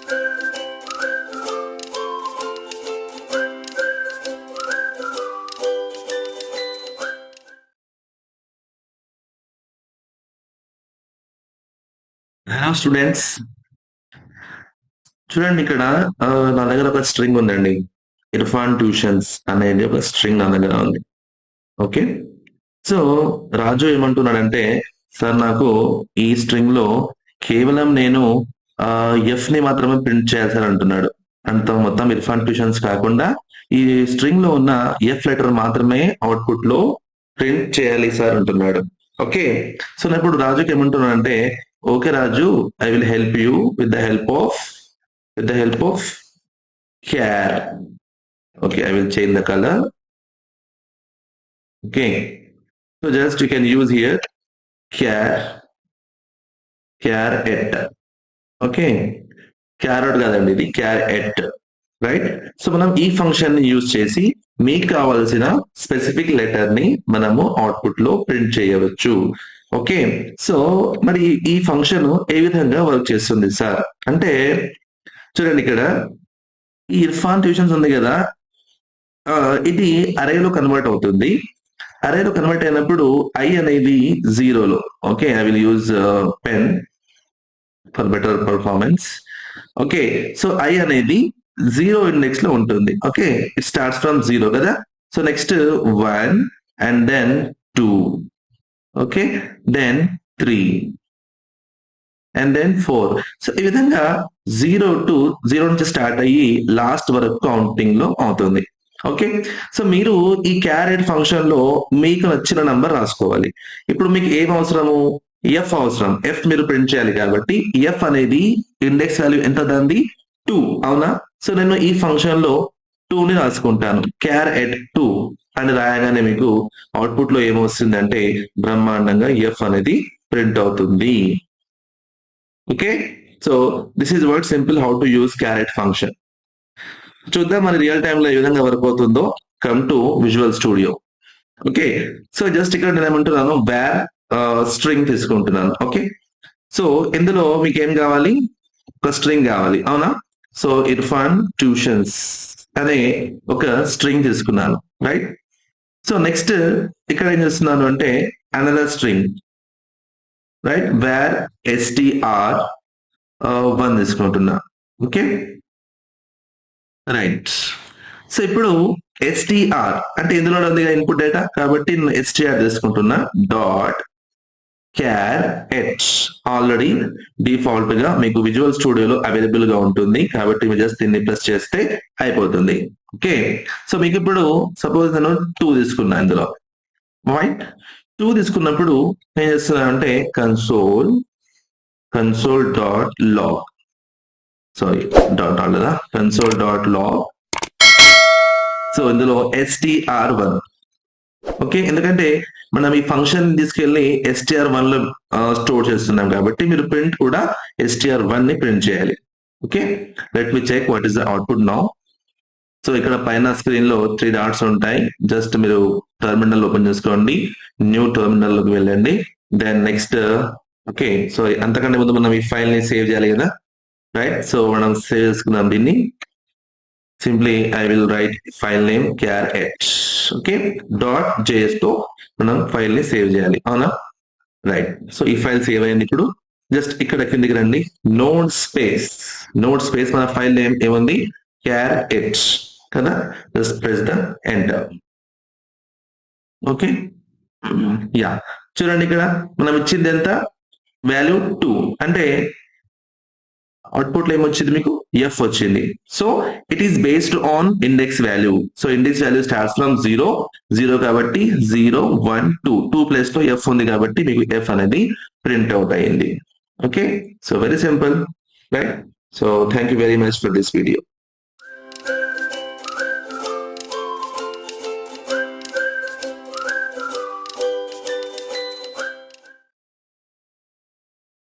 Hello students, చూడండి ఇక్కడ నా దగ్గర ఒక స్ట్రింగ్ ఉందండి. ఇర్ఫాన్ ట్యూషన్స్ అనేది ఒక స్ట్రింగ్ నా దగ్గర ఉంది. ఓకే, సో రాజు ఏమంటున్నాడంటే, సార్ నాకు ఈ స్ట్రింగ్ లో కేవలం నేను ఎఫ్ ని మాత్రమే ప్రింట్ చేయాలి సార్ అంటున్నాడు. అంత మొత్తం ఇర్ఫాన్ ట్యూషన్స్ కాకుండా ఈ స్ట్రింగ్ లో ఉన్న ఎఫ్ లెటర్ మాత్రమే అవుట్పుట్ లో ప్రింట్ చేయాలి సార్ అంటున్నాడు. ఓకే, సో నేను ఇప్పుడు రాజుకి ఏమంటున్నానంటే, okay Raju, I will help you with the help of char. Okay, I will change the color. Okay, so just you can use here caret. Okay, carrot కాదండి, ఇది caret, right? So మనం ఈ function ని use చేసి మీకు కావాల్సిన specific letter ని మనము అవుట్పుట్ లో ప్రింట్ చేయవచ్చు. ఓకే, సో మరి ఈ ఫంక్షన్ ఏ విధంగా వర్క్ చేస్తుంది సార్ అంటే, చూడండి ఇక్కడ ఈ ఇర్ఫాన్ ట్యూషన్స్ ఉంది కదా, ఇది అరేలో కన్వర్ట్ అవుతుంది. అరేలో కన్వర్ట్ అయినప్పుడు ఐ అనేది జీరోలో. Okay, I will use pen for better performance. Okay, so I అనేది జీరో ఇండెక్స్ లో ఉంటుంది. Okay, it starts from zero కదా. So next 1 and then 2, okay, then 3 and then 4. So ఈ విధంగా 0 నుంచి స్టార్ట్ అయ్యి లాస్ట్ వరకు కౌంటింగ్ లో అవుతుంది. ఓకే, సో మీరు ఈ క్యారెట్ ఫంక్షన్ లో మీకు నచ్చిన నంబర్ రాసుకోవాలి. ఇప్పుడు మీకు ఏం అవసరము? ఎఫ్ అవసరం. ఎఫ్ మీరు ప్రింట్ చేయాలి కాబట్టి ఎఫ్ అనేది ఇండెక్స్ వాల్యూ ఎంత దాన్ని? 2, అవునా? సో నేను ఈ ఫంక్షన్ లో 2 ని రాసుకుంటాను. caret 2 అని రాయగానే మీకు అవుట్పుట్ లో ఏమొస్తుందంటే బ్రహ్మాండంగా ఎఫ్ అనేది ప్రింట్ అవుతుంది. Okay, so this is word simple how to use caret function. చూద్దాం మన రియల్ టైమ్ లో ఏ విధంగా వర్క్ అవుతుందో. Come to visual studio. Okay, so just ఇక్కడ నేను ఏమంటున్నాను, వేర్ స్ట్రింగ్ తీసుకుంటున్నాను. ఓకే, సో ఇందులో మీకు ఏం కావాలి? ఒక స్ట్రింగ్ కావాలి, అవునా? సో ఇర్ఫాన్ ట్యూషన్స్ అనే ఒక స్ట్రింగ్ తీసుకున్నాను, రైట్? సో నెక్స్ట్ ఇక్కడ ఏం చేస్తున్నాను అంటే another string, right? Wear str1 తీసుకుంటున్నా. Okay, right. సో ఇప్పుడు str అంటే ఇందులో ఉంది ఇన్పుట్ డేటా కాబట్టి str తీసుకుంటున్నా. డాట్ caret ఆల్రెడీ డిఫాల్ట్ గా మీకు విజువల్ స్టూడియోలో అవైలబుల్ గా ఉంటుంది కాబట్టి మీరు జస్ట్ దీన్ని ప్రెస్ చేస్తే అయిపోతుంది. ఓకే, సో మీకు ఇప్పుడు సపోజ్ నేను 2 తీసుకున్నా ఇందులో, రైట్? 2 తీసుకున్నప్పుడు ఏం చేస్తున్నా అంటే console dot log, sorry dot కదా, కన్సోల్ డాట్ లాగ్. సో ఇందులో str1. ఓకే, ఎందుకంటే మనం ఈ ఫంక్షన్ తీసుకెళ్లి str1 లో స్టోర్ చేస్తున్నాం కాబట్టి మీరు ప్రింట్ కూడా str1 ని ప్రింట్ చేయాలి. Okay, let me check what is the output now. So ఇక్కడ పైన స్క్రీన్ లో 3 డాట్స్ ఉంటాయి. జస్ట్ మీరు టెర్మినల్ ఓపెన్ చేసుకోండి, న్యూ టెర్మినల్ లోకి వెళ్ళండి. దెన్ నెక్స్ట్, ఓకే, సో అంతకంటే ముందు మనం ఈ ఫైల్ ని సేవ్ చేయాలి కదా, రైట్? సో మనం సేవ్ చేసుకుందాం దీన్ని. Simply I will write file name caret. Okay, .js తో మనం ఫైల్ ని సేవ్ చేయాలి, అవునా? రైట్, సో ఈ ఫైల్ సేవ్ అయింది. ఇప్పుడు జస్ట్ ఇక్కడ కిందికి రండి, నోడ్ స్పేస్ మన ఫైల్ నేమ్ ఏముంది? caret కదా. Just press the enter. Okay, yeah, చూడండి ఇక్కడ మనం ఇచ్చింది ఎంత? వాల్యూ 2 అంటే అవుట్పుట్ లో ఏమొచ్చింది మీకు? ఎఫ్ వచ్చింది. So it is based on index value. So index value starts from 0 కాబట్టి 0 1 2 ప్లేస్ లో ఎఫ్ ఉంది కాబట్టి మీకు ఎఫ్ అనేది ప్రింట్ అవుట్ అయింది. Okay, so very simple, right? So thank you very much for this video.